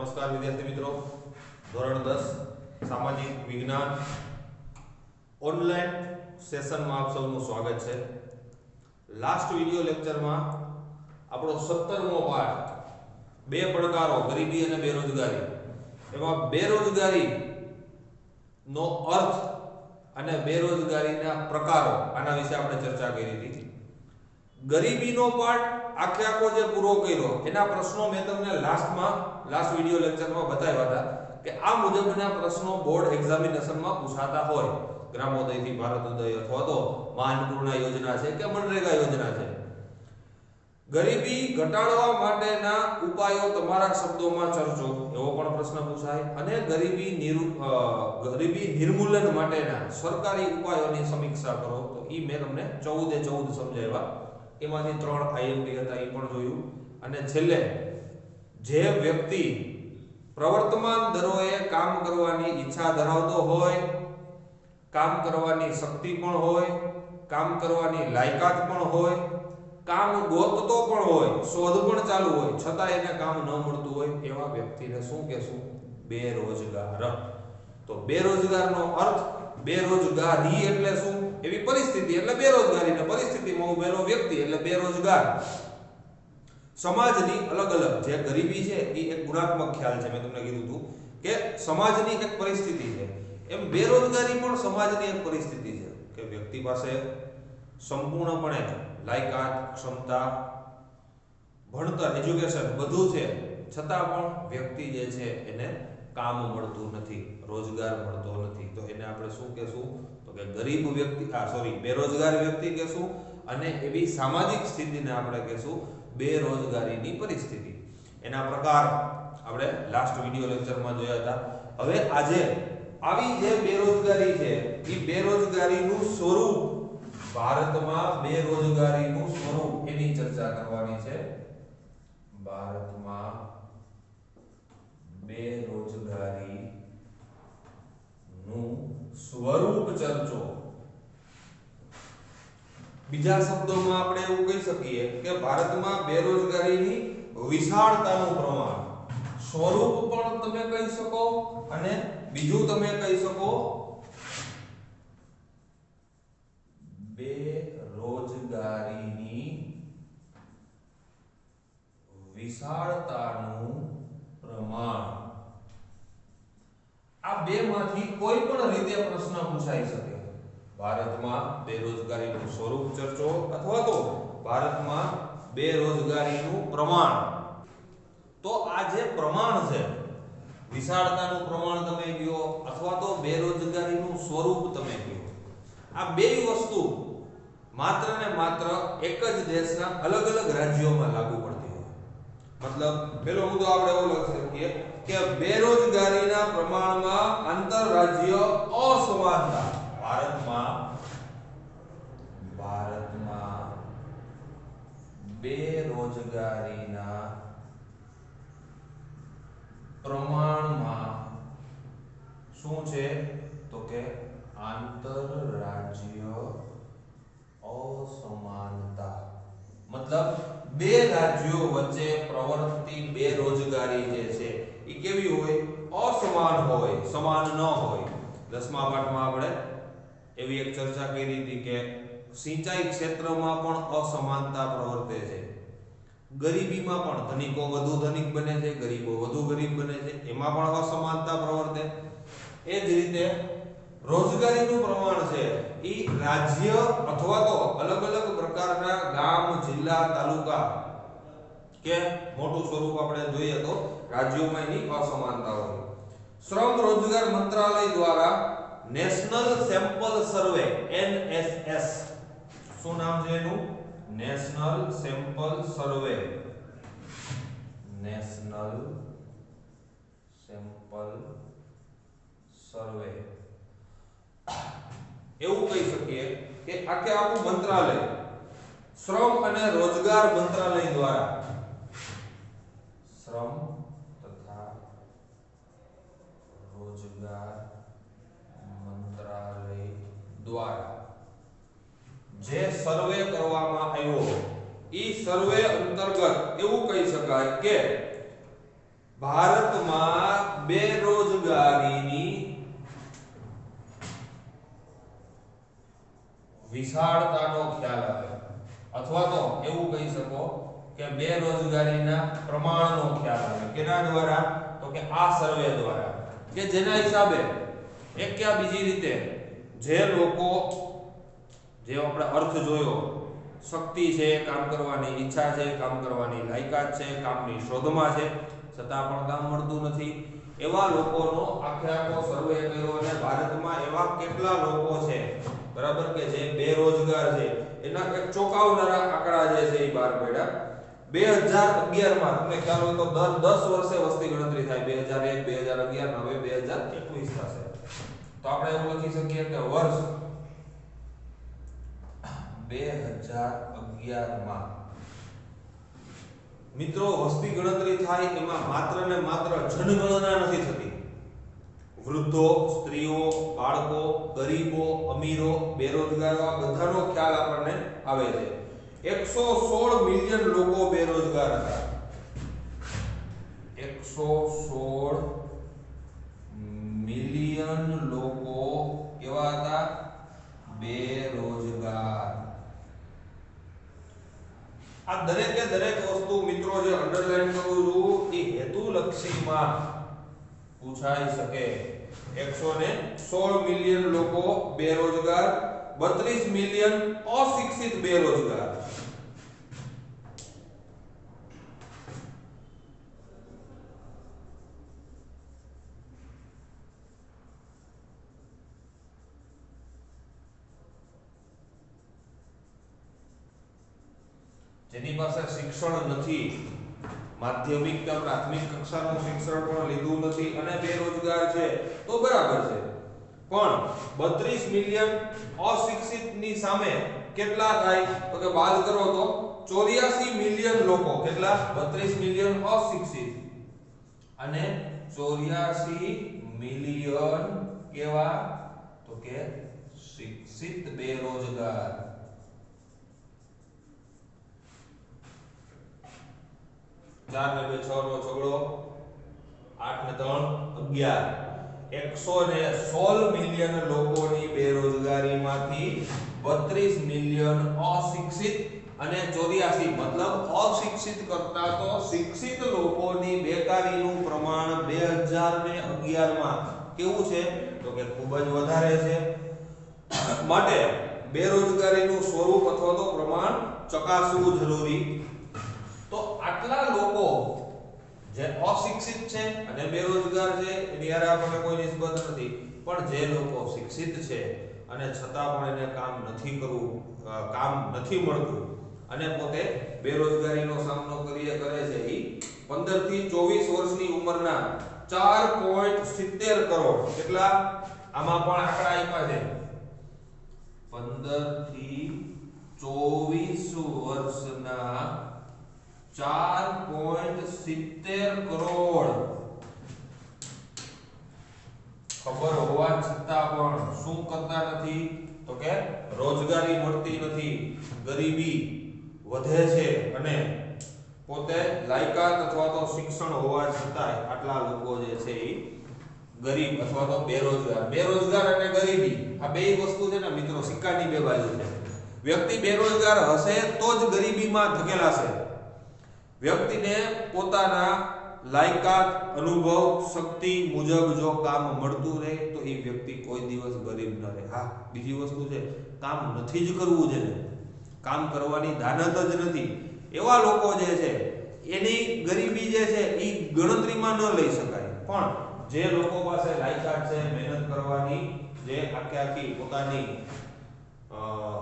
નમસ્કાર વિદ્યાર્થી મિત્રો, ધોરણ 10 સામાજિક વિજ્ઞાન ઓનલાઈન સેશનમાં આપ સૌનું સ્વાગત છે। લાસ્ટ વિડિયો લેક્ચરમાં આપણો 17મો પાઠ બે પડકારો ગરીબી અને બેરોજગારી, એમાં બેરોજગારી નો અર્થ અને બેરોજગારીના પ્રકારો આના વિશે આપણે ચર્ચા કરી હતી। ગરીબીનો પાઠ આખો જે પૂરો કર્યો એના પ્રશ્નો મેં તમને લાસ્ટ વિડિયો લેક્ચરમાં બતાવ્યા હતા કે આ મુજબના પ્રશ્નો બોર્ડ એક્ઝામિનેશનમાં પૂછાતા હોય, ગ્રામોદયથી ભારતોદય અથવા તો માનપૂર્ણા યોજના છે કે મનરેગા યોજના છે। ગરીબી ઘટાડવા માટેના ઉપાયો તમારા શબ્દોમાં ચર્ચો, એવો પણ પ્રશ્ન પૂછાય, અને ગરીબી નિર્મૂલન માટેના સરકારી ઉપાયોની સમીક્ષા કરો, તો ઈ મેં તમને 14 સમજાવ્યા। એમાંથી 3 આઈએમપી હતા, એ પણ જોયું। અને છેલ્લે જે વ્યક્તિ પ્રવર્તમાન દરોએ કામ કરવાની ઈચ્છા ધરાવતો હોય, કામ કરવાની શક્તિ પણ હોય, કામ કરવાની લાયકાત પણ હોય, કામ ગોતતો પણ હોય, શોધ પણ ચાલુ હોય, છતાં એને કામ ન મળતું હોય, એવા વ્યક્તિને શું કહેશું? બેરોજગાર। તો બેરોજગારનો અર્થ, બેરોજગારી એટલે શું? એવી પરિસ્થિતિ એટલે બેરોજગારી, ને પરિસ્થિતિમાં ઉભેલો વ્યક્તિ એટલે બેરોજગાર। સમાજની અલગ અલગ જે ગરીબી છે એ એક ગુણાત્મક ખ્યાલ છે, મેં તમને કીધું હતું કે સમાજની એક પરિસ્થિતિ છે, એમ બેરોજગારી પણ સમાજની એક પરિસ્થિતિ છે કે વ્યક્તિ પાસે સંપૂર્ણપણે લાયકાત, ક્ષમતા, ભણતર, એજ્યુકેશન બધું છે, છતાં પણ વ્યક્તિ જે છે એને કામ મળતું નથી, રોજગાર મળતો નથી, તો એને આપણે શું કહેશું? તો કે ગરીબ વ્યક્તિ, બેરોજગાર વ્યક્તિ કહેશું, અને એવી સામાજિક સ્થિતિને આપણે કહેશું બેરોજગારીની પરિસ્થિતિ। એના પ્રકાર આપણે લાસ્ટ વિડિયો લેક્ચરમાં જોયા હતા। હવે આજે આવી જે બેરોજગારી છે એ બેરોજગારીનું સ્વરૂપ, ભારતમાં બેરોજગારીનું સ્વરૂપ, એની ચર્ચા કરવાની છે। ભારતમાં બેરોજગારીનું સ્વરૂપ ચર્ચો। બીજા શબ્દોમાં આપણે એવું કહી શકીએ કે ભારતમાં બેરોજગારીની વિશાળતાનું પ્રમાણ, સ્વરૂપ પણ તમે કહી શકો, અને બીજું તમે કહી શકો બેરોજગારીની વિશાળતાનું પ્રમાણ। આ બેમાંથી કોઈ પણ રીતે પ્રશ્ન પૂછાઈ શકે। ભારતમાં બેરોજગારીનું સ્વરૂપ ચર્ચો અથવા તો ભારતમાં બેરોજગારીનું પ્રમાણ। તો આ જે પ્રમાણ છે, વિશાળતાનું પ્રમાણ તમે કહો અથવા તો બેરોજગારીનું સ્વરૂપ તમે કહો, આ બે વસ્તુ માત્ર ને માત્ર એક જ દેશના અલગ અલગ રાજ્યોમાં લાગુ પડતી હોય। મતલબ પેલો મુદ્દો આપણે એવો લખી શકીએ કે બેરોજગારીના પ્રમાણમાં આંતરરાજ્ય અસમાનતા। ભારતમાં બેરોજગારીના પ્રમાણમાં શું છે? તો કે આંતરરાજ્ય અસમાનતા। મતલબ બે રાજ્યો વચ્ચે પ્રવર્તતી બેરોજગારી જે છે એ કેવી હોય? અસમાન હોય, સમાન ન હોય। 10મા પાઠમાં આપણે એવી એક ચર્ચા કરી હતી કે સિંચાઈ ક્ષેત્રમાં પણ અસમાનતા પ્રવર્તે છે, ગરીબીમાં પણ ધનિકો વધુ ધનિક બને છે, ગરીબો વધુ ગરીબ બને છે, એમાં પણ અસમાનતા પ્રવર્તે। એ જ રીતે રોજગારીનું પ્રમાણ છે એ રાજ્ય અથવા તો અલગ અલગ પ્રકારના ગામ, જિલ્લા, તાલુકા કે મોટું સ્વરૂપ આપણે જોઈએ તો રાજ્યોમાં એની અસમાનતા હોય। શ્રમ રોજગાર મંત્રાલય દ્વારા નેશનલ સેમ્પલ સર્વે, NSS, શું નામ છે એનું? નેશનલ સેમ્પલ સર્વે, નેશનલ સેમ્પલ સર્વે, એવું કહી શકીએ કે આખું મંત્રાલય, શ્રમ અને રોજગાર મંત્રાલય દ્વારા, શ્રમ તથા રોજગાર મંત્રાલય દ્વારા જે સર્વે કરવામાં આવ્યો, ઈ સર્વે અંતર્ગત એવું કહી શકાય કે ભારતમાં બેરોજગારીની વિશાળતાનો ખ્યાલ આવે, અથવા તો એવું કહી શકો કે બેરોજગારીના પ્રમાણનો ખ્યાલ આવે. કેના દ્વારા? તો કે આ સર્વે દ્વારા, કે જેના હિસાબે એક કે બીજી રીતે જે લોકો, જે આપણે અર્થ જોયો, શક્તિ છે કામ કરવાની, ઈચ્છા છે કામ કરવાની, લાયકાત છે કામની શોધમાં છે, છતાં પણ કામ મળતું નથી, એવા લોકોનો આખો સર્વે કર્યો અને ભારતમાં એવા કેટલા લોકો છે, બરાબર, કે જે બેરોજગાર છે, એના એક ચોંકાવનારા આંકડા જે છે એ બહાર પડ્યા. 2011 માં તમને ખ્યાલ હોય તો દર 10 વર્ષે વસ્તી ગણતરી થાય. 2001, 2011, હવે 2021 થશે. તો આપણે એવું લખી શકીએ કે વર્ષ 2011 માં મિત્રો વસ્તી ગણતરી થાય, એમાં માત્ર ને માત્ર જનગણના નથી થતી. વૃદ્ધો, સ્ત્રીઓ, બાળકો, ગરીબો, અમીરો, બેરોજગારો, આ બધાનો ખ્યાલ આપણને આવે છે. 116 મિલિયન લોકો બેરોજગાર હતા. 116 મિલિયન લોકો કેવા હતા? બેરોજગાર. આ દરેકે દરેક વસ્તુ મિત્રો જે અંડરલાઈન કરું છું એ હેતુલક્ષીમાં પૂછાઈ શકે. 116 મિલિયન લોકો બેરોજગાર, 32 મિલિયન અશિક્ષિત બેરોજગાર. જેની પાસે શિક્ષણ નથી, માધ્યમિક કે પ્રાથમિક કક્ષાનું શિક્ષણ પણ લીધું નથી અને બેરોજગાર છે, તો બરાબર છે. પણ 32 મિલિયન અશિક્ષિતની સામે કેટલા થાય? તો કે બાદ કરો તો 84 મિલિયન લોકો. કેટલા? 32 મિલિયન અશિક્ષિત અને 84 મિલિયન કેવા? તો કે શિક્ષિત બેરોજગાર. 4 ને 2 6 નો છગડો, 8 ને 3 11. 116 મિલિયન લોકોની બેરોજગારીમાંથી 32 મિલિયન અશિક્ષિત અને 84 મતલબ અશિક્ષિત કરતા તો શિક્ષિત લોકોની બેકારીનું પ્રમાણ 2011 માં કેવું છે? તો કે ખૂબ જ વધારે છે. માટે બેરોજગારીનું સ્વરૂપ અથવા તો પ્રમાણ ચકાસવું જરૂરી. તો આટલા લોકો જે અશિક્ષિત છે અને બેરોજગાર છે એની હારે આપણને કોઈ નિસ્બત નથી, પણ જે લોકો શિક્ષિત છે અને છતાં પણ એને કામ નથી કરવું, કામ નથી મળતું અને પોતે બેરોજગારીનો સામનો કરે છે, એ 15 થી 24 વર્ષની ઉંમરના 4.70 કરોડ. કેટલા? આમાં પણ આંકડા આપ્યા છે. 15 થી 24 વર્ષના 4.70 કરોડ. ખબર હોવા છતાં પણ શું કરતા નથી? તો કે રોજગારી મળતી નથી, ગરીબી વધે છે અને પોતે લાયકાત અથવા તો શિક્ષણ હોવા છતાં આટલા લોકો જે છે એ ગરીબ અથવા તો બેરોજગાર. બેરોજગાર અને ગરીબી આ બે વસ્તુ છે ને મિત્રો, સિક્કાની બે બાજુ છે. વ્યક્તિ બેરોજગાર હશે તો જ ગરીબીમાં ધકેલાશે. વ્યક્તિને પોતાના લાયકાત, અનુભવ, શક્તિ મુજબ જો કામ મળતું રહે તો એ વ્યક્તિ કોઈ દિવસ ગરીબ ન રહે. હા, બીજી વસ્તુ છે, કામ નથી જ કરવું છે ને, કામ કરવાની દાનત જ નથી, એવા લોકો જે છે એની ગરીબી જે છે એ ગણતરીમાં ન લઈ શકાય. પણ જે લોકો પાસે લાયકાત છે, મહેનત કરવાની જે આખી પોતાની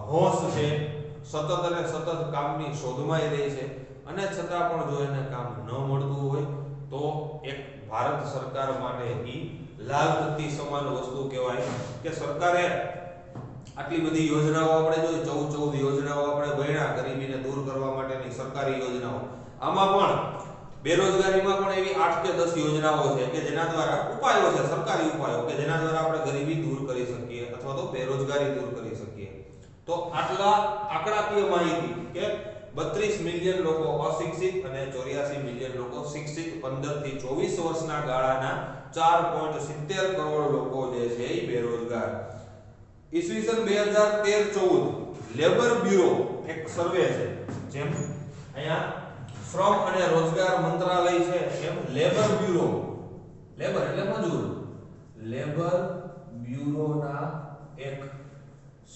હોશ છે, સતત અને સતત કામની શોધમાં રહે છે અને છતાં પણ જો એને કામ ન મળતું હોય તો એક ભારત સરકાર માટે એ લાભવંતી સમાન વસ્તુ કહેવાય કે સરકારે આટલી બધી યોજનાઓ આપણે જોઈ, 14 યોજનાઓ આપણે ભણ્યા ગરીબીને દૂર કરવા માટેની સરકારી યોજનાઓ. આમાં પણ બેરોજગારીમાં પણ એવી 8 કે 10 યોજનાઓ છે કે જેના દ્વારા ઉપાયો છે, સરકારી ઉપાયો કે જેના દ્વારા આપણે ગરીબી દૂર કરી શકીએ અથવા તો બેરોજગારી દૂર કરી શકીએ. તો આટલા આંકડાકીય માહિતી કે 32 મિલિયન લોકો અશિક્ષિત અને 84 મિલિયન લોકો શિક્ષિત. 15 થી 24 વર્ષના ગાળાના 4.70 કરોડ લોકો જે છે એ બેરોજગાર. ઈસવીસન 2013-14 લેબર બ્યુરો એક સર્વે છે, જેમ અહીંયા શ્રમ અને રોજગાર મંત્રાલય છે એમ લેબર બ્યુરો, લેબર એટલે મજૂર, લેબર બ્યુરોના એક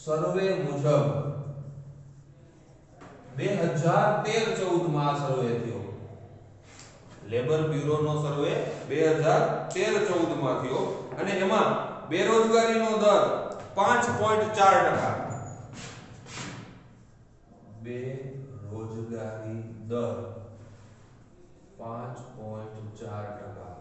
સર્વે મુજબ 2013-14 માં આ સર્વે થયો. લેબર બ્યુરોનો સર્વે 2013-14 માં થયો અને એમાં બેરોજગારીનો દર 5.4%. બેરોજગારી દર 5.4%.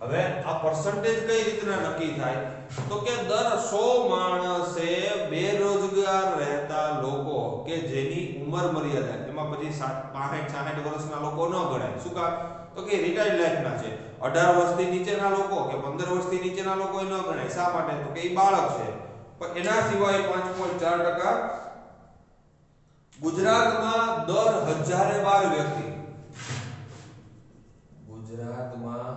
હવે આ પર્સન્ટેજ કઈ રીતના નક્કી થાય તો કે દર 100 માણસે બેરોજગાર રહેતા લોકો કે જેની ઉંમર મર્યાદા, એમાં પછી 65-66 વર્ષના લોકો ન ગણાય. શું કામ તો કે રિટાયર્ડ લાઈફના છે. 18 વર્ષથી નીચેના લોકો કે 15 વર્ષથી નીચેના લોકો ન ગણાય. શા માટે તો કે એ બાળક છે. પણ એના સિવાય 5.4%. ગુજરાતમાં દર 1012 વ્યક્તિ, ગુજરાતમાં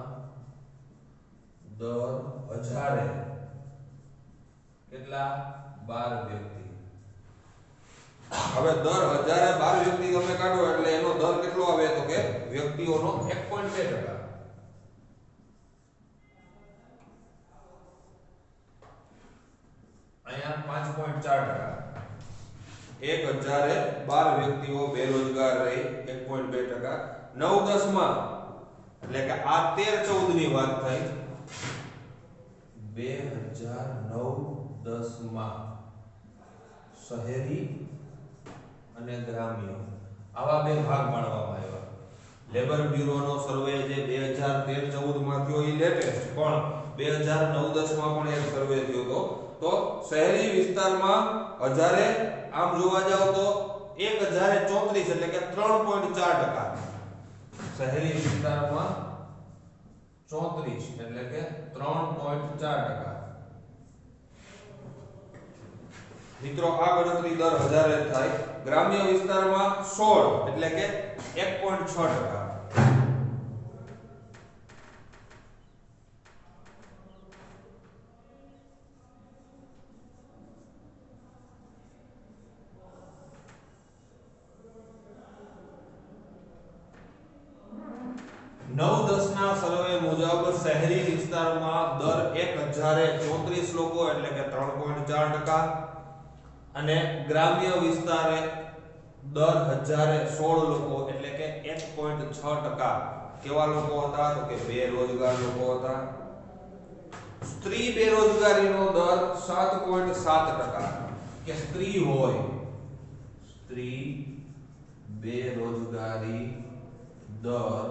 દર 1000 કેટલા 12 વ્યક્તિ. હવે દર 1012 વ્યક્તિ તમે કાઢો એટલે એનો દર કેટલો આવે તો કે વ્યક્તિઓનો 1.2%. અહીંયા 5.4%. 1012 વ્યક્તિઓ બેરોજગાર રહી, 1.2%. 9-10 માં એટલે કે આ 13-14 ની વાત થઈ. 2009-10 માં શહેરી અને ગ્રામ્ય આવા બે ભાગ પાડવામાં આવ્યા. લેબર બ્યુરોનો સર્વે જે 2013-14 માં થયો એ લેટેસ્ટ, પણ 2009-10 માં પણ એક સર્વે થયો હતો. તો શહેરી વિસ્તારમાં 1000 આમ જોવા જાવ તો 1034 એટલે કે 3.4%. શહેરી વિસ્તારમાં 34 એટલે કે 3.4%. મિત્રો આ ગણતરી દર 1000 થાય. ગ્રામ્ય વિસ્તારમાં 16 એટલે કે 1.6%. ના સર્વે મુજબ શહેરી વિસ્તારમાં દર 1034 લોકો એટલે કે 3.4%, અને ગ્રામ્ય વિસ્તારે દર 1016 લોકો એટલે કે 1.6%. કેવા લોકો હતા તો કે બેરોજગાર લોકો હતા. સ્ત્રી બેરોજગારીનો દર 7.7%. કે સ્ત્રી હોય, સ્ત્રી બેરોજગારી દર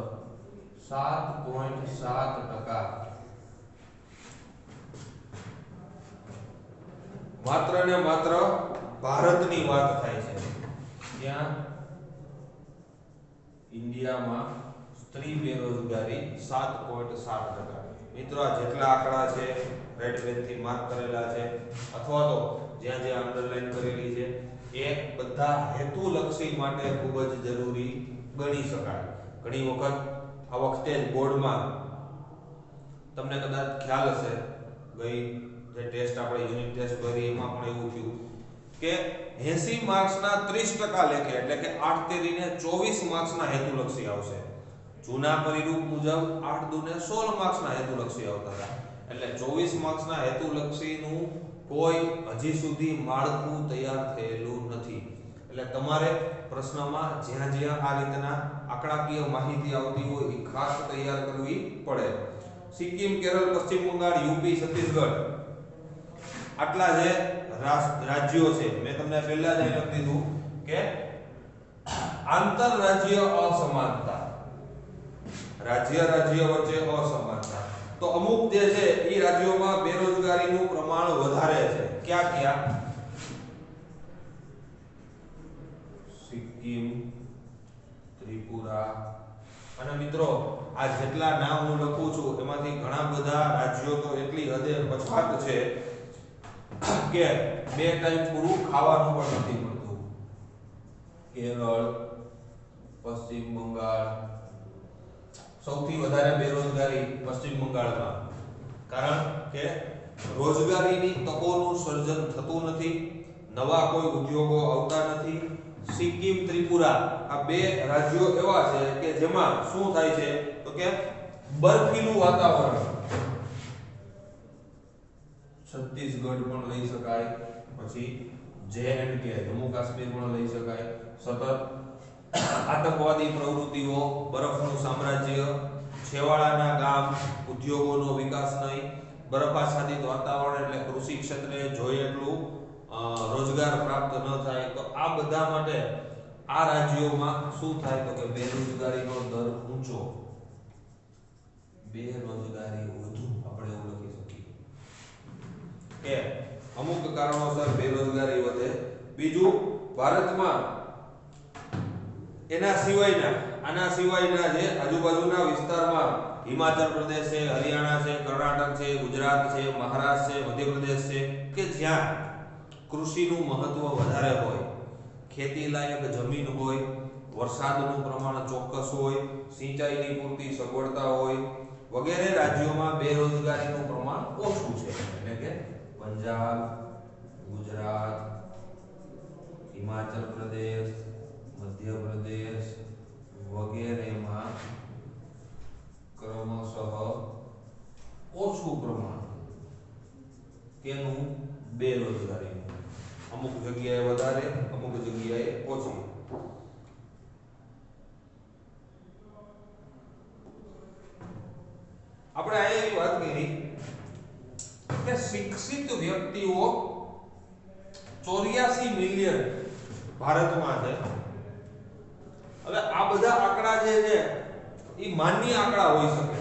7.7%. માત્ર ને માત્ર ભારતની વાત થાય છે, ત્યાં ઇન્ડિયામાં સ્ત્રી બેરોજગારી 7.7%. મિત્રો આ જેટલા આંકડા છે રેડ પેનથી માર્ક કરેલા છે અથવા તો જ્યાં જ્યાં અંડરલાઈન કરેલી છે એ બધા હેતુલક્ષી માટે ખૂબ જ જરૂરી ગણી શકાય. ઘણી વખત આ વખતે જ બોર્ડમાં તમને કદાચ ખ્યાલ હશે, ગઈ જે ટેસ્ટ આપણે યુનિટ ટેસ્ટ કરી એમાં પણ એવું થયું કે 80 માર્ક્સના 30% લેખે એટલે કે 8 તેરીને 24 માર્ક્સના હેતુલક્ષી આવશે. જૂના પરિરૂપ મુજબ 8 દુને 16 માર્ક્સના હેતુલક્ષી આવતા હતા. એટલે 24 માર્ક્સના હેતુલક્ષીનું કોઈ હજી સુધી માળખું તૈયાર થયેલું નથી. એટલે તમારે પ્રશ્નમાં જ્યાં જ્યાં આ રીતના આંકડાકીય માહિતી આવતી હોય એ ખાસ તૈયાર કરવી પડે. સિક્કિમ, કેરળ, પશ્ચિમ બંગાળ, યુપી, છત્તીસગઢ આટલા જે રાજ્યો છે. મેં તમને પહેલા જ લખી દીધું કે આંતરરાજ્ય અસમાનતા, રાજ્ય વચ્ચે અસમાનતા. તો અમુક જે છે એ રાજ્યોમાં બેરોજગારીનું પ્રમાણ વધારે છે. ક્યાં ક્યાં? સિક્કિમ, ત્રિપુરા. અને મિત્રો આ જેટલા નામ હું લખું છું એમાંથી ઘણા બધા રાજ્યો તો એટલી હદે પછાત છે કે 2 ટાઈમ પૂરું ખાવાનું પણ નથી મળતું. કેરળ, પશ્ચિમ બંગાળ. સૌથી વધારે બેરોજગારી પશ્ચિમ બંગાળમાં, કારણ કે રોજગારીની તકોનું સર્જન થતું નથી, નવા કોઈ ઉદ્યોગો આવતા નથી. સિક્કિમ, ત્રિપુરા આ બે રાજ્યો એવા છે કે જેમાં શું થાય છે તો કે બરફીલું વાતાવરણ. છત્તીસગઢ પણ લઈ શકાય, પછી JNK જમ્મુ કાશ્મીર પણ લઈ શકાય. સતત આતંકવાદી પ્રવૃત્તિઓ, બરફનું સામ્રાજ્ય, છેવાડાના ગામ, ઉદ્યોગોનો વિકાસ નહીં, બરફાચ્છાદિત વાતાવરણ એટલે કૃષિ ક્ષેત્રે જોઈએ એટલું રોજગાર પ્રાપ્ત ન થાય. તો આ બધા માટે આ રાજ્યોમાં શું થાય તો કે બેરોજગારીનો દર ઊંચો, બેરોજગારી વધુ, આપણે એવું લખી શકીએ કે અમુક કારણોસર બેરોજગારી વધે. બીજું, ભારતમાં આના સિવાયના જે આજુબાજુના વિસ્તારમાં હિમાચલ પ્રદેશ છે, હરિયાણા છે, કર્ણાટક છે, ગુજરાત છે, મહારાષ્ટ્ર છે, મધ્યપ્રદેશ છે કે જ્યાં કૃષિનું મહત્વ વધારે હોય, ખેતી લાયક જમીન હોય, વરસાદનું પ્રમાણ ચોક્કસ હોય, સિંચાઈની પૂરતી સગવડતા હોય વગેરે રાજ્યોમાં બેરોજગારીનું પ્રમાણ ઓછું છે. એટલે કે પંજાબ, ગુજરાત, હિમાચલ પ્રદેશ, મધ્યપ્રદેશ વગેરેમાં ક્રમશઃ ઓછું પ્રમાણ કેનું બેરોજગારીનું. અમુક જગ્યાએ વધારે, અમુક જગ્યાએ ઓછી. આપણે આ એવી વાત કરી કે શિક્ષિત વ્યક્તિઓ 84 મિલિયન ભારતમાં છે. હવે આ બધા આંકડા જે છે એ માન્ય આંકડા હોઈ શકે,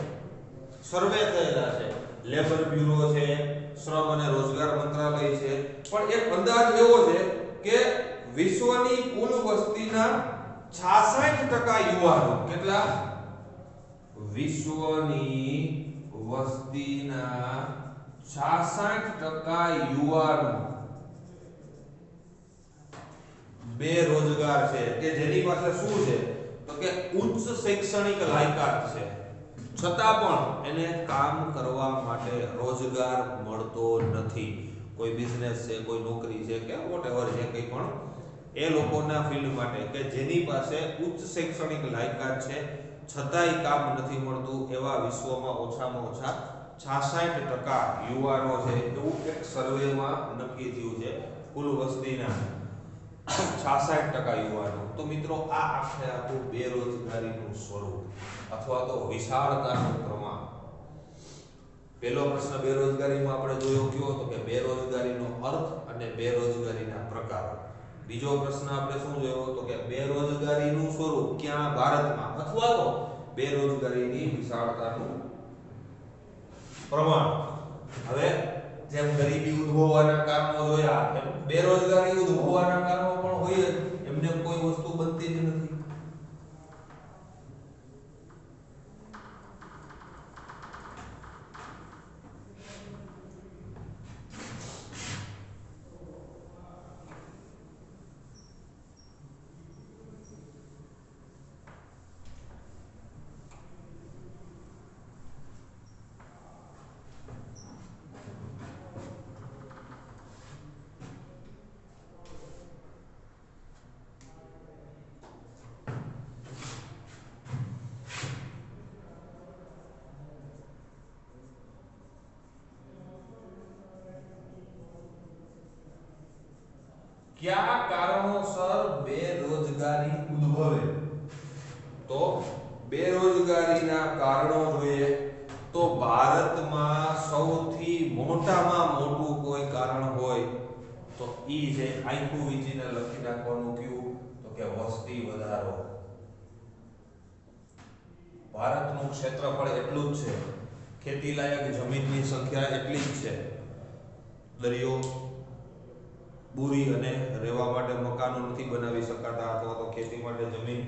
સર્વે થયેલા છે, લેબર બ્યુરો છે, શ્રમ અને રોજગાર મંત્રાલય છે, પણ એક અંદાજ એવો છે કે વિશ્વની કુલ વસ્તીના 66% યુવાનો, કેટલા? વિશ્વની વસ્તીના 66% યુવાનો બેરોજગાર છે, કે જેની પાસે શું છે તો કે ઉચ્ચ શૈક્ષણિક લાયકાત છે, છતાં પણ એને કામ કરવા માટે રોજગાર મળતો નથી. કોઈ બિઝનેસ છે, કોઈ નોકરી છે કે વોટએવર છે, કંઈ પણ એ લોકોના ફિલ્ડ માટે કે જેની પાસે ઉચ્ચ શૈક્ષણિક લાયકાત છે છતાંય કામ નથી મળતું, એવા વિશ્વમાં ઓછામાં ઓછા 66% યુવાનો છે, એવું એક સર્વેમાં નક્કી થયું છે. કુલ વસ્તીના 66% યુવાનો. તો મિત્રો આ આખે આખું બેરોજગારીનું સ્વરૂપ અથવા તો વિશાળતાનું પ્રમાણ. પહેલો પ્રશ્ન બેરોજગારીમાં આપણે જોયો કયો હતો કે બેરોજગારીનો અર્થ અને બેરોજગારીના પ્રકારો. બીજો પ્રશ્ન આપણે શું જોયો તો કે બેરોજગારીનું સ્વરૂપ ક્યાં ભારતમાં, અથવા તો બેરોજગારીની વિશાળતાનું પ્રમાણ. હવે જેમ ગરીબી ઉદ્ભવવાના કારણો જોયા એમ બેરોજગારી ઉદ્ભવવાના કારણો પણ હોય જ, એમને કોઈ વસ્તુ બનતી જ નથી. क्या कारणोसर बेरोजगारी उद्भवे? तो बेरोजगारीना कारणो જોઈએ તો ભારતમાં સૌથી મોટામાં મોટું કોઈ કારણ હોય તો ઈ છે, આખું વિચીને લખી નાખવાનું કયું તો કે વસ્તી વધારો. ભારતનું ક્ષેત્રફળ એટલું જ છે, ખેતી લાયક જમીનની સંખ્યા એટલી જ છે, દરિયો બુરી અને રહેવા માટે મકાનો નથી બનાવી શકાતા અથવા તો ખેતી માટે જમીન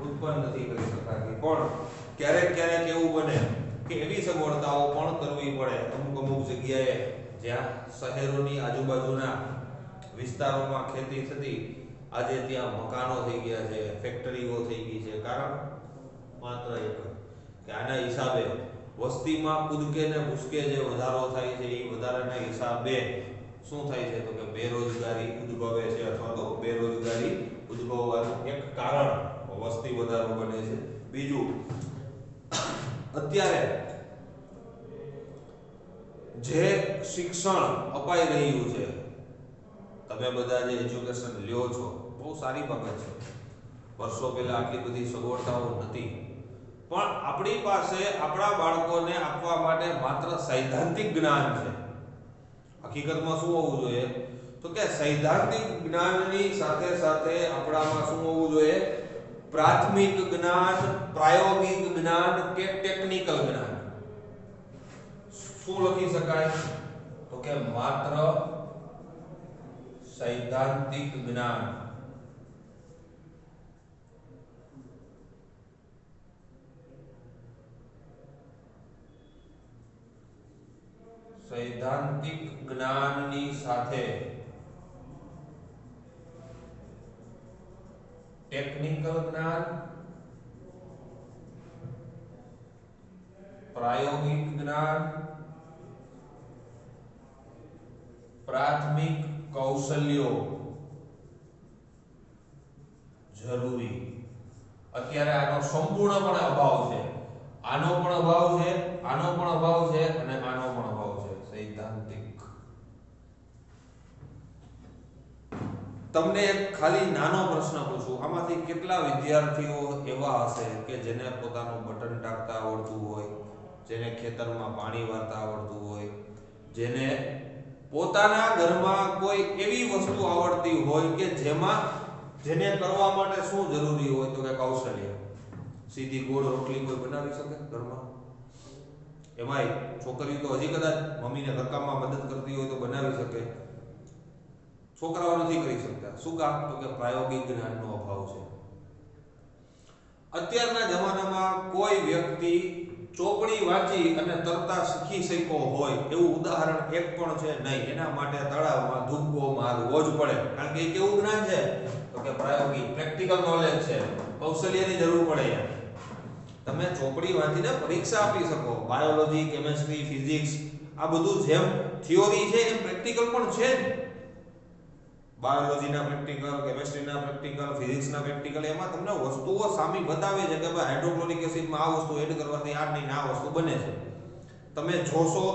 ઉત્પન્ન નથી કરી શકાતી. પણ ક્યારેક ક્યારેક એવું બને કે એવી સગવડતાઓ પણ કરવી પડે અમુક જગ્યાએ જ્યાં શહેરોની આજુબાજુના વિસ્તારોમાં ખેતી થતી આજે ત્યાં મકાનો થઈ ગયા છે, ફેક્ટરીઓ થઈ ગઈ છે, કારણ માત્ર એક જ કે આના હિસાબે વસ્તીમાં કૂદકે ને ભૂસકે જે વધારો થાય છે એ વધારાના હિસાબે શું થાય છે તો કે બેરોજગારી ઉદ્ભવે છે, અથવા તો બેરોજગારી ઉદ્ભવવાનું એક કારણ વસ્તી વધારો બને છે. બીજું, અત્યારે જે શિક્ષણ અપાઈ રહ્યું છે, તમે બધા જે એજ્યુકેશન લ્યો છો, બહુ સારી બાબત છે. વર્ષો પહેલા આટલી બધી સગવડતાઓ નથી, પણ આપણી પાસે આપણા બાળકોને આપવા માટે માત્ર સૈદ્ધાંતિક જ્ઞાન છે. હકીકતમાં શું હોવું જોઈએ તો કે સૈદ્ધાંતિક જ્ઞાનની સાથે સાથે આપણામાં શું હોવું જોઈએ? પ્રાથમિક જ્ઞાન, પ્રાયોગિક જ્ઞાન કે ટેકનિકલ જ્ઞાન. શું લખી શકાય તો કે માત્ર સૈદ્ધાંતિક જ્ઞાન. સૈદ્ધાંતિક જ્ઞાનની સાથે ટેકનિકલ જ્ઞાન, પ્રાયોગિક જ્ઞાન, પ્રાથમિક કૌશલ્યો જરૂરી. અત્યારે આનો સંપૂર્ણપણે અભાવ છે. આનો પણ અભાવ છે, આનો પણ અભાવ છે અને આનો પણ અભાવ છે. સૈદ્ધાંતિક. તમને એક ખાલી નાનો પ્રશ્ન પૂછું, આમાંથી કેટલા વિદ્યાર્થીઓ એવા હશે કે જેને પોતાનું બટન ટાંકતા આવડતું હોય, જેને ખેતરમાં પાણી વારતા આવડતું હોય, જેને પોતાના ઘરમાં કોઈ એવી વસ્તુ આવડતી હોય કે જેને કરવા માટે શું જરૂરી હોય તો કે કૌશલ્ય. સીધી ગોળ રોટલી કોઈ બનાવી શકે ઘરમાં? એમાંય છોકરીઓ તો હજી કદાચ મમ્મીને ઘરકામમાં મદદ કરતી હોય તો બનાવી શકે, છોકરાઓ નથી કરી શકતા. શું કામ તો કે પ્રાયોગિક જ્ઞાનનો અભાવ છે. અત્યારના જમાનામાં કોઈ વ્યક્તિ ચોપડી વાંચી અને તરતા શીખી શક્યો હોય એવું ઉદાહરણ એક પણ છે નહીં. એના માટે તળાવમાં ધુબકો મારવો જ પડે, કારણ કે એ કેવું જ્ઞાન છે તો કે પ્રાયોગિક, પ્રેક્ટિકલ નોલેજ છે. કૌશલ્યની જરૂર પડે. તમે ચોપડી વાંચીને પરીક્ષા આપી શકો, બાયોલોજી, કેમેસ્ટ્રી, ફિઝિક્સ, આ બધું જેમ થિયોરી છે એમ પ્રેક્ટિકલ પણ છે. બાયોલોજીના પ્રેક્ટિકલ, કેમેસ્ટ્રીના પ્રેક્ટિકલ, ફિઝિક્સના પ્રેક્ટિકલ, એમાં તમને વસ્તુઓ સામી બતાવે છે કે ભાઈ હાઇડ્રોક્લોરિક એસિડમાં આ વસ્તુ એડ કરવાથી આ નહીં આ વસ્તુ બને છે. તમે જોશો,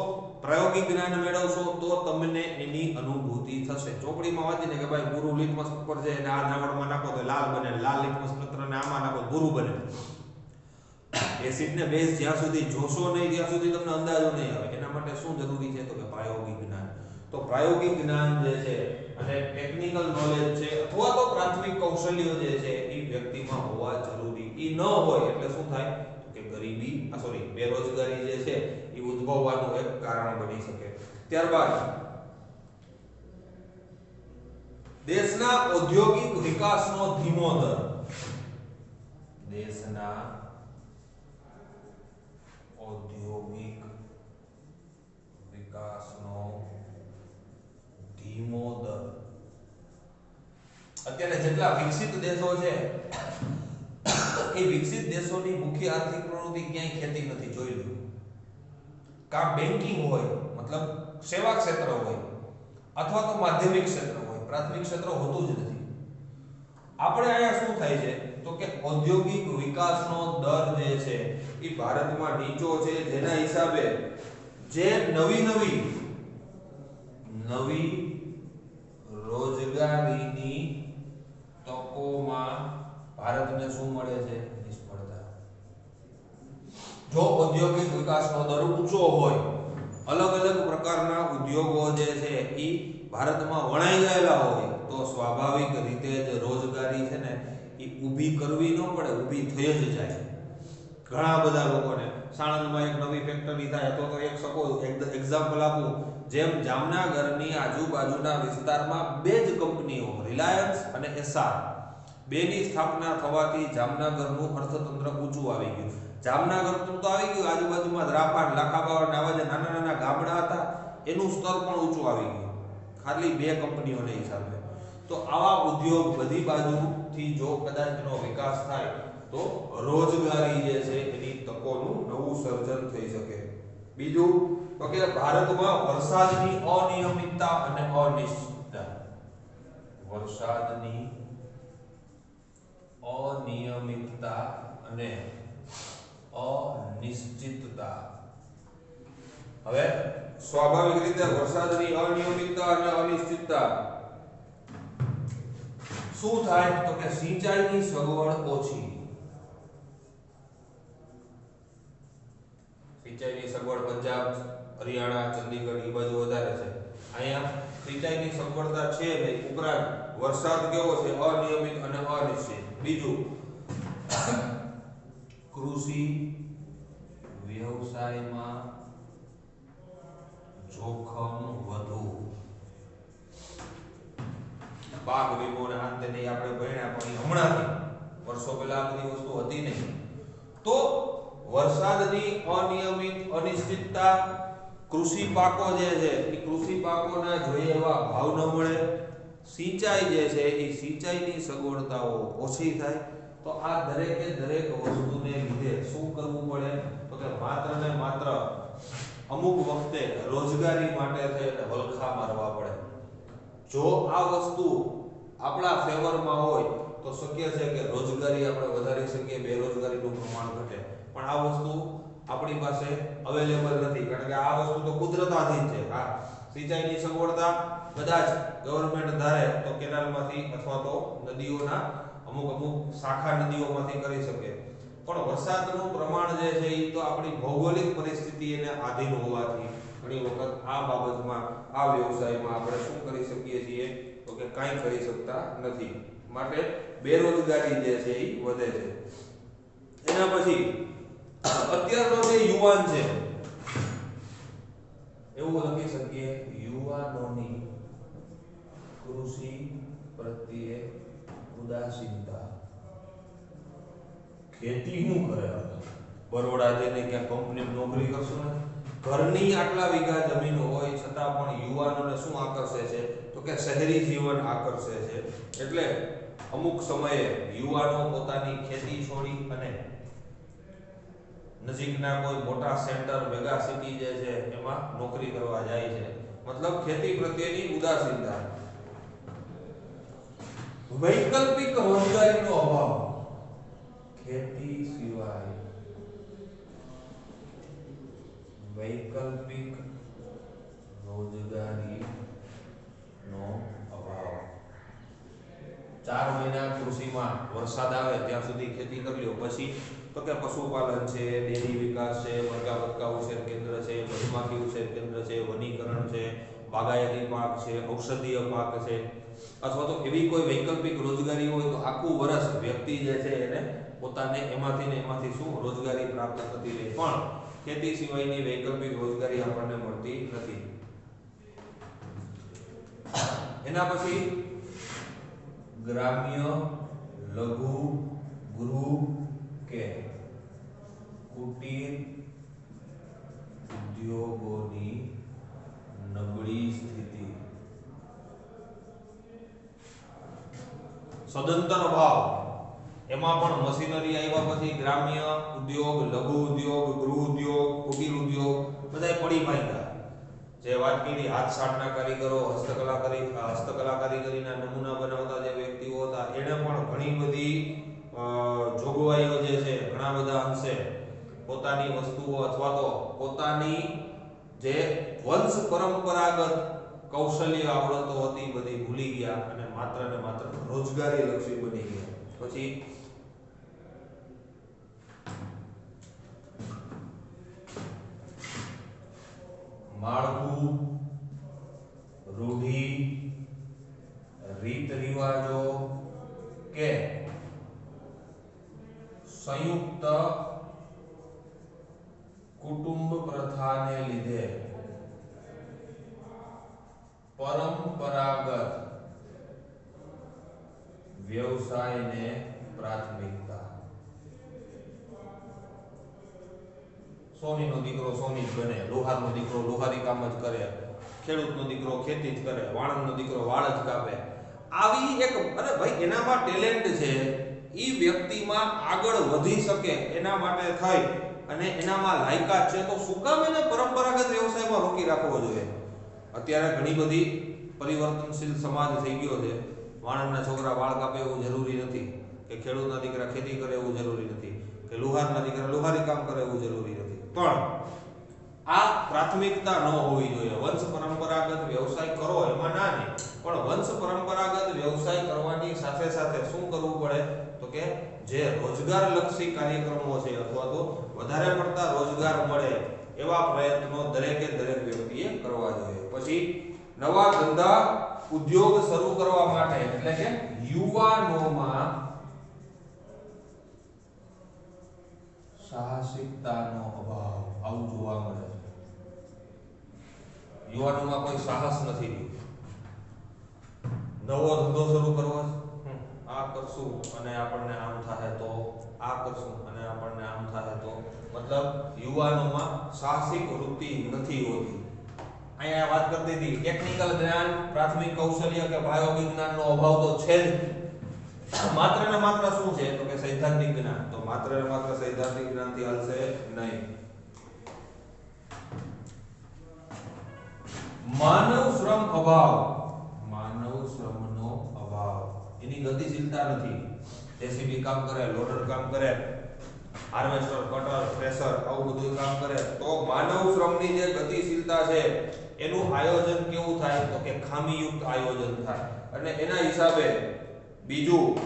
પ્રાયોગિક જ્ઞાન મેળવશો તો તમને એની અનુભૂતિ થશે. ચોપડીમાં વાંચીને કે ભાઈ ભૂરું લિટમસ પેપર છે અને આ નાવડમાં નાખો તો લાલ બને, લાલ લિટમસ પેપરને આમાં નાખો ભૂરું બને. એસિડ ને બેઝ જ્યાં સુધી જોશો નહીં ત્યાં સુધી તમને અંદાજો નહીં આવે. એના માટે શું જરૂરી છે તો કે પ્રાયોગિક જ્ઞાન. તો પ્રાયોગિક જ્ઞાન જે છે અને ટેકનિકલ નોલેજ છે અથવા તો પ્રાથમિક કૌશલ્યો જે છે એ વ્યક્તિમાં હોવા જરૂરી. એ ન હોય એટલે શું થાય તો કે ગરીબી, બેરોજગારી જે છે એ ઉદ્ભવવાનું એક કારણ બની શકે. ત્યારબાદ દેશના ઔદ્યોગિક વિકાસનો ધીમો દર. દેશના ઔદ્યોગિક વિકાસનો ધીમો દર. અત્યારે જેટલા વિકસિત દેશો છે એ વિકસિત દેશોની મુખ્ય આર્થિક પ્રવૃત્તિ ક્યાંય ખેતી નથી. જોઈ લો, કાં બેન્કિંગ હોય મતલબ સેવા ક્ષેત્ર હોય અથવા તો માધ્યમિક ક્ષેત્ર હોય, પ્રાથમિક ક્ષેત્ર હોતું જ નથી. આપણે અહીંયા શું થાય છે તો કે ઔદ્યોગિક વિકાસનો દર જે છે એ ભારતમાં નીચો છે, જેના હિસાબે જે નવી રોજગારીની તકોમાં ભારતને શું મળે છે? નિષ્ફળતા. જો ઔદ્યોગિક વિકાસનો દર ઊંચો હોય, અલગ અલગ પ્રકારના ઉદ્યોગો જે છે એ ભારતમાં વણાઈ ગયેલા હોય તો સ્વાભાવિક રીતે જ રોજગારી છે ને એ ઊભી કરવી ન પડે, ઊભી થઈ જ જાય. ઘણા બધા લોકોને સાણંદમાં એક નવી ફેક્ટરી થાય તો એક એક્ઝામ્પલ આપું, જેમ જામનગરની આજુબાજુના વિસ્તારમાં બે જ કંપનીઓ રિલાયન્સ અને એસ્સાર બેની સ્થાપના થવાથી જામનગરનું અર્થતંત્ર ઊંચું આવી ગયું. જામનગર તો આવી ગયું, આજુબાજુમાં દ્રાપાડ, લાખાબાવડ આવા જે નાના નાના ગામડા હતા એનું સ્તર પણ ઊંચું આવી ગયું ખાલી બે કંપનીઓને હિસાબે. તો આવા ઉદ્યોગ બધી બાજુથી જો કદાચ એનો વિકાસ થાય તો રોજગારી જે છે એની તકોનું નવું સર્જન થઈ શકે. બીજું તો કે ભારતમાં વરસાદની અનિયમિતતા અને અનિશ્ચિતતા, વરસાદની અનિયમિતતા અને અનિશ્ચિતતા. હવે સ્વાભાવિક રીતે વરસાદની અનિયમિતતા અને અનિશ્ચિતતા શું થાય તો કે સિંચાઈની સગવડ ઓછી. સિંચાઈની સગવડ પંજાબ, હરિયાણા, ચંદીગઢ એ બાજુ વધારે છે. અહીંયા સિંચાઈની સગવડતા છે નહીં, ઉપરાંત વરસાદ કેવો છે? અનિયમિત અને અનિશ્ચિત. બીજું કૃષિ વ્યવસાયમાં જોખમ વધુ. પાક વીમો ને અંતે નહીં આપણે ભણ્યા, પણ હમણાંથી વર્ષો પહેલા આ બધી વસ્તુ હતી નહીં. તો વરસાદની અનિયમિત અનિશ્ચિતતા, કૃષિ પાકો જે છે એ કૃષિ પાકોના જોઈએ એવા ભાવ ન મળે, સિંચાઈ જે છે એ સિંચાઈની સગવડતાઓ ઓછી થાય. તો આ દરેકે દરેક વસ્તુને લીધે શું કરવું પડે તો કે માત્ર ને માત્ર અમુક વખતે રોજગારી માટે થઈને વલખા મારવા પડે. જો આ વસ્તુ આપણા ફેવરમાં હોય તો શક્ય છે કે રોજગારી આપણે વધારી શકીએ, બેરોજગારીનું પ્રમાણ ઘટે. પણ આ વસ્તુ આપણી પાસે અવેલેબલ નથી, કારણ કે આ વસ્તુ તો કુદરતાધીન છે. આ સિંચાઈની સગવડતા કદાચ ગવર્નમેન્ટ ધારે તો કેનાલમાંથી અથવા તો નદીઓના અમુક શાખા નદીઓમાંથી કરી શકે. પણ વરસાદનું પ્રમાણ જે છે એ તો આપણી ભૌગોલિક પરિસ્થિતિ એને આધીન હોવાથી ઘણી વખત આ બાબતમાં આ વ્યવસાયમાં આપણે શું કરી શકીએ છીએ તો કે કાંઈ કરી શકતા નથી. માટે બેરોજગારી જે છે એ વધે છે. એના પછી અત્યારનો જે યુવાન છે એવું લખી શકીએ, યુવાનોની કૃષિ પ્રત્યે ઉદાસીનતા. ખેતી શું કરે? બરોડા જઈને ક્યાં કંપનીમાં નોકરી કરશો ને? ઘરની આટલા વીઘા જમીન હોય છતાં પણ યુવાનોને શું આકર્ષે છે તો કે શહેરી જીવન આકર્ષે છે. એટલે અમુક સમયે યુવાનો પોતાની ખેતી છોડી અને નજીકના કોઈ મોટા સેન્ટર, મેગા સિટી જે છે એમાં નોકરી કરવા જાય છે. મતલબ ખેતી પ્રત્યેની ઉદાસીનતા. વૈકલ્પિક રોજગારીનો અભાવ. ખેતી સિવાય વૈકલ્પિક રોજગારીનો અભાવ. 4 મહિના કૃષિમાં વરસાદ આવે ત્યાં સુધી ખેતી કરી લ્યો, પછી તો કે પશુપાલન છે, ડેરી વિકાસ છે, મરઘા બતકા ઉછેર કેન્દ્ર છે, મધમાખી ઉછેર કેન્દ્ર છે, વનીકરણ છે, બાગાયતી પાક છે, ઔષધીય પાક છે, અથવા તો એવી કોઈ વૈકલ્પિક રોજગારી હોય તો આખું વર્ષ વ્યક્તિ જે છે એને પોતાને એમાંથી શું રોજગારી પ્રાપ્ત થતી રહે. પણ ખેતી સિવાયની વૈકલ્પિક રોજગારી આપણને મળતી નથી. એના પછી ગ્રામ્ય લઘુ ગૃહ કે કુટીર ઉદ્યોગોની નબળી સ્થિતિ. સદંતર ભાવ. એમાં પણ મશીનરી આવ્યા પછી ગ્રામ્ય ઉદ્યોગ, લઘુ ઉદ્યોગ, ગૃહ ઉદ્યોગ, કુટીર ઉદ્યોગ બધાય પડી માંડ્યા. જે વાત કરી હાથસાળના કારીગરો, હસ્તકલા કારીગરીના નમૂના બનાવતા જે વ્યક્તિઓ હતા એને પણ ઘણી બધી જોગવાઈઓ જે છે ઘણા બધા અંશે પોતાની વસ્તુઓ અથવા તો પોતાની જે વંશ પરંપરાગત કૌશલ્ય આવડતો હતી બધી ભૂલી ગયા અને માત્ર ને માત્ર રોજગારી લક્ષી બની ગયા. પછી માળખું, રૂઢિ, રીત રિવાજો કે સંયુક્ત કુટુંબ પ્રથાને લીધે પરંપરાગત વ્યવસાયને પ્રાથમિકતા. સોનીનો દીકરો સોની જ બને, લોહારનો દીકરો લોહારી કામ જ કરે, ખેડૂતનો દીકરો ખેતી જ કરે, વાણંદનો દીકરો વાળ જ કાપે. આવી એક અરે ભાઈ એનામાં ટેલેન્ટ છે, ઈ વ્યક્તિમાં આગળ વધી શકે એના માટે થઈ અને એનામાં લાયકાત છે, તો શું કામ એને પરંપરાગત વ્યવસાયમાં રોકી રાખવો જોઈએ? અત્યારે ઘણી બધી પરિવર્તનશીલ સમાજ થઈ ગયો છે. વાણંદના છોકરા વાળ કાપે એવું જરૂરી નથી, કે ખેડૂતના દીકરા ખેતી કરે એવું જરૂરી નથી, કે લુહારના દીકરા લુહારી કામ કરે એવું જરૂરી નથી. પણ આ પ્રાથમિકતા ન હોવી જોઈએ. વંશ પરંપરાગત વ્યવસાય કરો એમાં ના નહીં, પણ વંશ પરંપરાગત વ્યવસાય કરવાની સાથે સાથે શું કરવું પડે તો કે જે રોજગારલક્ષી કાર્યક્રમો છે અથવા તો વધારે પડતા રોજગાર મળે એવા પ્રયત્નો દરેકે દરેક વ્યક્તિએ કરવા જોઈએ. પછી નવા ધંધા ઉદ્યોગ શરૂ કરવા માટે એટલે કે યુવાનોમાં સાહસિકતાનો અભાવ આવું જોવા મળે છે. યુવાનોમાં કોઈ સાહસ નથી. નવો ધંધો શરૂ કરવો છે, આ કરશું અને આપણને આમ થાય તો, આ કરશું અને આપણને આમ થાય તો, મતલબ યુવાનોમાં સાહસિક વૃત્તિ નથી હોતી. અહીંયા વાત કરતી હતી ટેકનિકલ જ્ઞાન, પ્રાથમિક કૌશલ્ય કે ભાયોવિજ્ઞાનનો અભાવ તો છે જ. માત્ર ને માત્ર શું છે તો કે સૈદ્ધાંતિક જ્ઞાન. તો માત્ર ને માત્ર સૈદ્ધાંતિક જ્ઞાનથી હાલશે નહીં. માનવ શ્રમ અભાવ, માનવ શ્રમનો અભાવ, એની ગતિશીલતા નથી. જેસીબી કામ કરે, લોડર કામ કરે, હાર્વેસ્ટર, કટર, થ્રેશર આવું બધું કામ કરે, તો માનવ શ્રમની જે ગતિશીલતા છે એનું આયોજન કેવું થાય તો કે ખામીયુક્ત આયોજન થાય. અને એના હિસાબે બીજું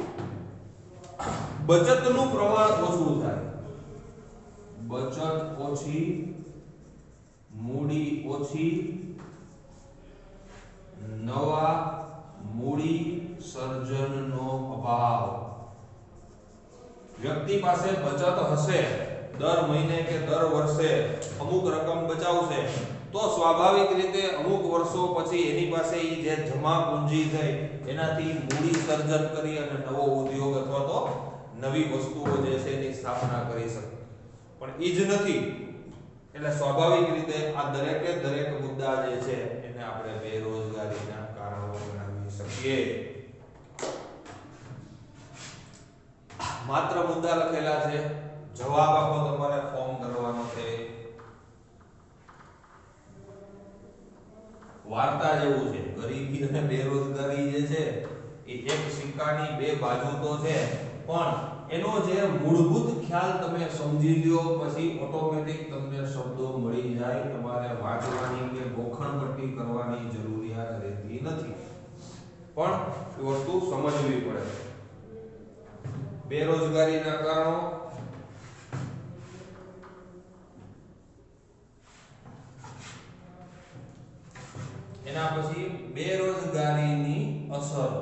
બચતનું પ્રમાણ ઓછું થાય. બચત ઓછી, મૂડી ઓછી, નવા મૂડી સર્જનનો અભાવ. વ્યક્તિ પાસે બચત હશે, દર મહિને કે દર વર્ષે અમુક રકમ બચાવશે, તો સ્વાભાવિક રીતે અમુક વર્ષો પછી એની પાસે ઈ જે જમા પૂંજી થઈ એનાથી મૂડી સર્જન કરી અને નવો ઉદ્યોગ અથવા તો નવી વસ્તુઓ જે છે એની સ્થાપના કરી શકે. પણ ઈ જ નથી, એટલે સ્વાભાવિક રીતે આ દરેકે દરેક મુદ્દા જે છે એને આપણે બેરોજગારીના કારણો ગણાવી શકીએ. માત્ર મુદ્દા લખેલા છે, જવાબ આપો તમારે ફોર્મ કરવાનો છે. વાર્તા જેવું છે. ગરીબી અને બેરોજગારી જે છે એ એક સિક્કાની બે બાજુ તો છે, પણ એનો જે મૂળભૂત ખ્યાલ તમે સમજી લ્યો પછી ઓટોમેટિક તમને શબ્દો મળી જાય. તમારે વાંચવાની કે ગોખણપટ્ટી કરવાની જરૂરિયાત રહેતી નથી, પણ એ વસ્તુ સમજવી પડે. બેરોજગારીના કારણો, એના પછી બેરોજગારીની અસર,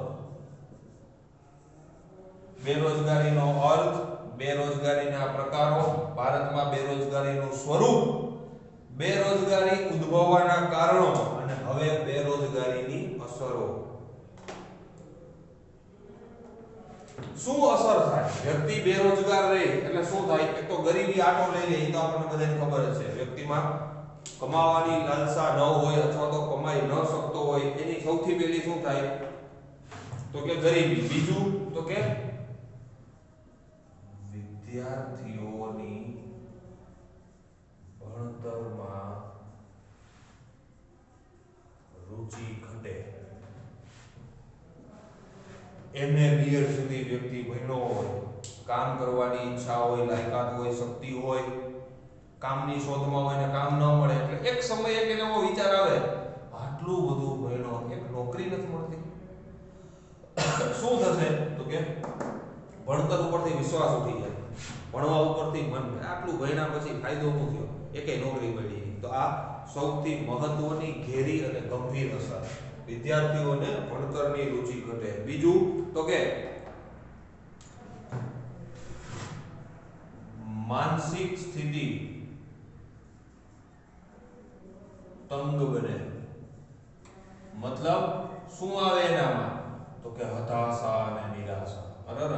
બેરોજગારીનો અર્થ, બેરોજગારીના પ્રકારો, ભારતમાં બેરોજગારીનું સ્વરૂપ, બેરોજગારી ઉદ્ભવવાના કારણો અને હવે બેરોજગારીની અસરો. શું અસર થાય? વ્યક્તિ બેરોજગાર રહે એટલે શું થાય? એક તો ગરીબી આટો લઈ લે, એ તો આપણને બધાને ખબર જ છે. વ્યક્તિમાં કમાવાની લાલસા ન હોય અથવા તો કમાઈ ન શકતો હોય, એની સૌથી પહેલી શું થાય તો કે ગરીબી. બીજું તો કે વિદ્યાર્થીઓની ભણતરમાં રુચિ ઘટે. એમને બીએડ સુધી વ્યક્તિ ભણ્યો હોય, કામ કરવાની ઈચ્છા હોય, લાયકાત હોય, શક્તિ હોય, કામની શોધમાં હોય ને કામ ન મળે એટલે એક સમય એક એવો વિચાર આવે, આટલું બધું ભણ્યો, એક નોકરી નથી મળતી. શું થશે તો કે ભણતર ઉપરથી વિશ્વાસ ઉઠી જાય, ભણવા ઉપરથી મન, આટલું ભણ્યા પછી ફાયદો શું થયો? એકેય નોકરી મળી નહીં. તો આ સૌથી મહત્વની ઘેરી અને ગંભીર અસર. વિદ્યાર્થીઓને ભણતરની રુચિ ઘટે. બીજું તો કે માનસિક સ્થિતિ તંગ બને. મતલબ શું આવે એનામાં તો કે હતાશા અને નિરાશા. બરાબર,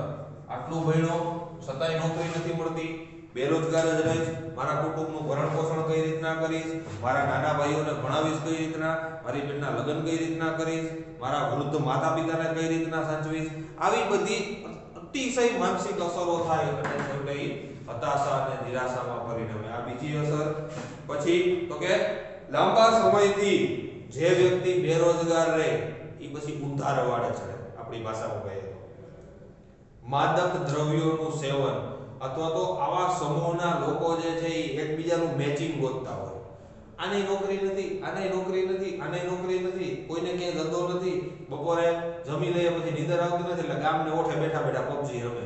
આટલું ભણ્યો છતાંય નોકરી નથી મળતી, બેરોજગાર જ રહીશ, મારા કુટુંબનું ભરણ પોષણ કઈ રીતના કરીશ, મારા નાના ભાઈઓને ભણાવીશ કઈ રીતના, મારી બેનના લગ્ન કઈ રીતના કરીશ, મારા વૃદ્ધ માતા પિતાને કઈ રીતના સાચવીશ, આવી બધી અતિશય માનસિક અસરો થાય અને છેવટે હતાશા અને નિરાશામાં પરિણમે. આ બીજી અસર. પછી તો કે લાંબા સમયથી જે વ્યક્તિ બેરોજગાર રહે એ પછી ઊંધા રવાડે ચડે, આપણી ભાષામાં કહીએ તો. માદક દ્રવ્યોનું સેવન અથવા તો આવા સમૂહના લોકો જે છે એ એકબીજાનું મેચિંગ ગોતતા હોય. આને નોકરી નથી, આને નોકરી નથી, આને નોકરી નથી, કોઈને ક્યાંય ધંધો નથી, બપોરે જમી લઈએ પછી નીંદર આવતી નથી એટલે ગામને ઓઠે બેઠા બેઠા પબજી રમે.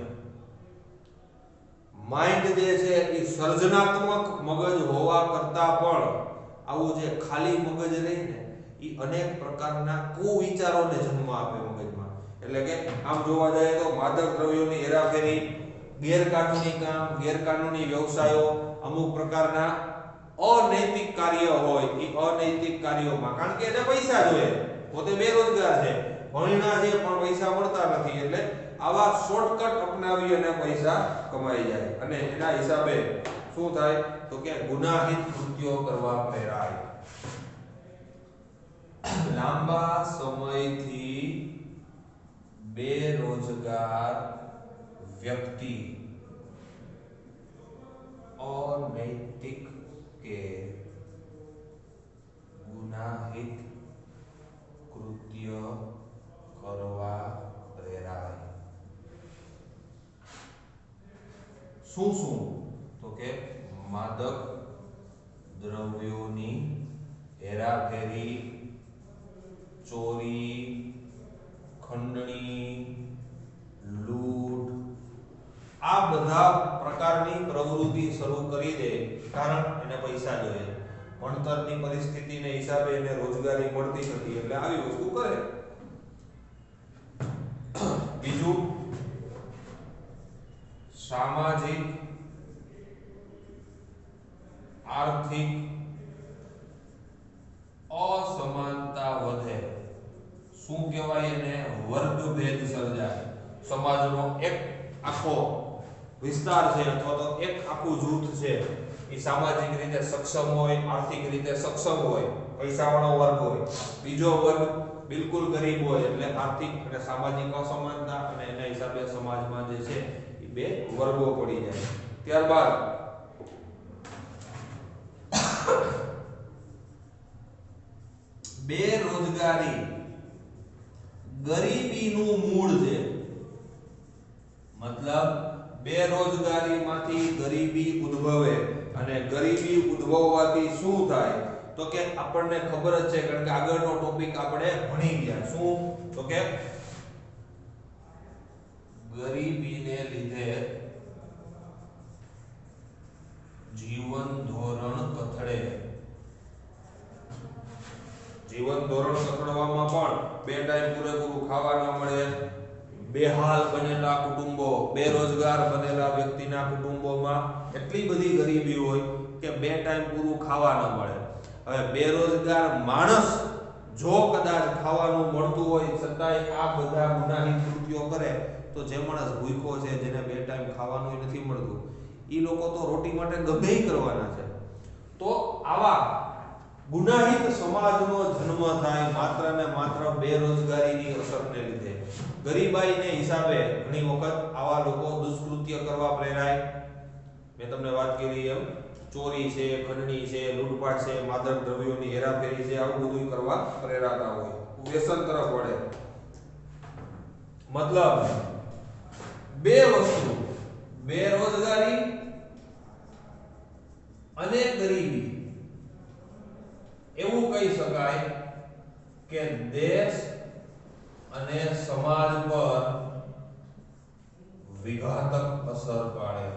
માઇન્ડ જે છે એ સર્જનાત્મક મગજ હોવા કરતા પણ આવું જે ખાલી મગજ રહીને એ અનેક પ્રકારના કુવિચારોને જન્મ આપે મગજમાં. એટલે કે આમ જોવા જાય તો માદક દ્રવ્યોની હેરાફેરી, ગેરકાનૂની કામ, ગેરકાનૂની વ્યવસાયો, અમુક પ્રકારના અનૈતિક કાર્ય હોય એ અનૈતિક કાર્યોમાં, કારણ કે એને પૈસા જોઈએ, પોતે બેરોજગાર છે, ભણ્યા છે પણ પૈસા મળતા નથી, એટલે આવા શોર્ટકટ અપનાવી અને પૈસા કમાઈ જાય અને એના હિસાબે શું થાય તો કે ગુનાહિત કૃત્યો કરવા પ્રેરાય. લાંબા સમયથી બેરોજગાર વ્યક્તિ અનૈતિક કે ગુનાહિત કૃત્ય કરવા પ્રેરાય. શું શું તો કે માદક દ્રવ્યોની હેરાફેરી, ચોરી, ખંડણી, લૂંટ, આ બધા પ્રકારની પ્રવૃત્તિ શરૂ કરી દે, કારણ એને પૈસા જોઈએ, ભણતરની પરિસ્થિતિને હિસાબે એને રોજગારી મળતી નથી એટલે આવી વસ્તુ કરે. બીજું સામાજિક આર્થિક અસમાનતા વધે. શું કહેવાય એને? વર્ગભેદ સર્જાય. સમાજનો એક આખો વિસ્તાર છે અથવા તો એક આખું જૂથ છે એ સામાજિક રીતે સક્ષમ હોય, આર્થિક રીતે સક્ષમ હોય, પૈસાવાળો વર્ગ હોય, બીજો વર્ગ બિલકુલ ગરીબ હોય, એટલે આર્થિક અને સામાજિક અસમાનતા અને એના હિસાબે સમાજમાં જે છે એ બે વર્ગો પડી જાય. ત્યારબાદ બેરોજગારી ગરીબીનું મૂળ છે. મતલબ બેરોજગારીમાંથી ગરીબી ઉદ્ભવે અને ગરીબી ઉદ્ભવવાથી શું થાય તો કે આપણને ખબર જ છે, કારણ કે આગળનો ટોપિક આપણે ભણી ગયા. શું તો કે ગરીબીને લીધે જીવન ધોરણ કથળે. જીવન ધોરણ કથળવામાં પણ બે ટાઈમ પૂરેપૂરું ખાવા ન મળે, બેહાલ બનેલા કુટુંબો, બેરોજગાર બનેલા વ્યક્તિના કુટુંબોમાં એટલી બધી ગરીબી હોય કે બે ટાઈમ પૂરું ખાવા ન મળે. હવે બેરોજગાર માણસ જો કદાચ ખાવાનું મળતું હોય છતાંય આ બધા ગુનાહિત કૃત્યો કરે તો જે માણસ ભૂખ્યો છે, જેને બે ટાઈમ ખાવાનું નથી મળતું, એ લોકો તો રોટી માટે ગમે કરવાના છે. તો આવા ગુનાહિત સમાજનો જન્મ થાય માત્ર ને માત્ર બેરોજગારીની અસરને લીધે. ગરીબાઈને હિસાબે ઘણી વખત આવા લોકો દુષ્કૃત્ય કરવા પ્રેરાય. મેં તમને વાત કરી એમ ચોરી છે, ખંડણી છે, લૂંટફાટ છે, માદક દ્રવ્યોની હેરાફેરી છે, આવું બધું કરવા પ્રેરાતા હોય, વ્યસન તરફ વળે. મતલબ બે વસ્તુ, બેરોજગારી અને ગરીબી, એવું કહી શકાય કે દેશ અને સમાજ પર વિઘાતક અસર પાડે.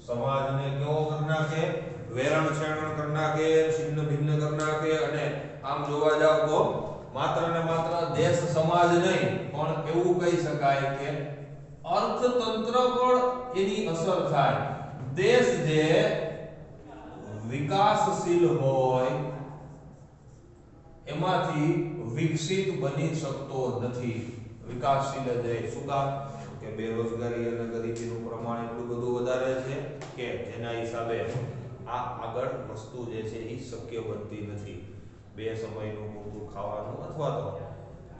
સમાજને કેવો કરી નાખે? વેરણ છેરણ કરી નાખે, છિન્ન ભિન્ન કરી નાખે. અને આમ જોવા જાવ તો માત્ર ને માત્ર દેશ સમાજ નહીં પણ એવું કહી શકાય કે અર્થતંત્ર પર એની અસર થાય. દેશ જે વિકાસશીલ હોય એમાંથી વિકસિત બની શકતો નથી, વિકાસશીલ જ રહે. શું કામ? કે બેરોજગારી અને ગરીબીનું પ્રમાણ એટલું બધું વધારે છે કે જેના હિસાબે આ આગળ વસ્તુ જે છે એ શક્ય બનતી નથી. બે સમયનું પૂરતું ખાવાનું અથવા તો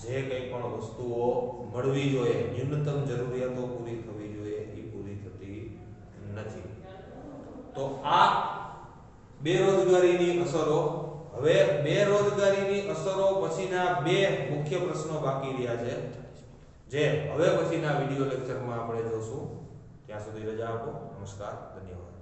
જે કંઈ પણ વસ્તુઓ મળવી જોઈએ, ન્યૂનતમ જરૂરિયાતો પૂરી થવી જોઈએ, એ પૂરી થતી નથી. તો આ બેરોજગારીની અસરો. હવે બેરોજગારીની અસરો પછીના બે મુખ્ય પ્રશ્નો બાકી રહ્યા છે, જે હવે પછીના વિડિયો લેક્ચરમાં આપણે જોશું. ત્યાં સુધી રજા આપો. નમસ્કાર, ધન્યવાદ.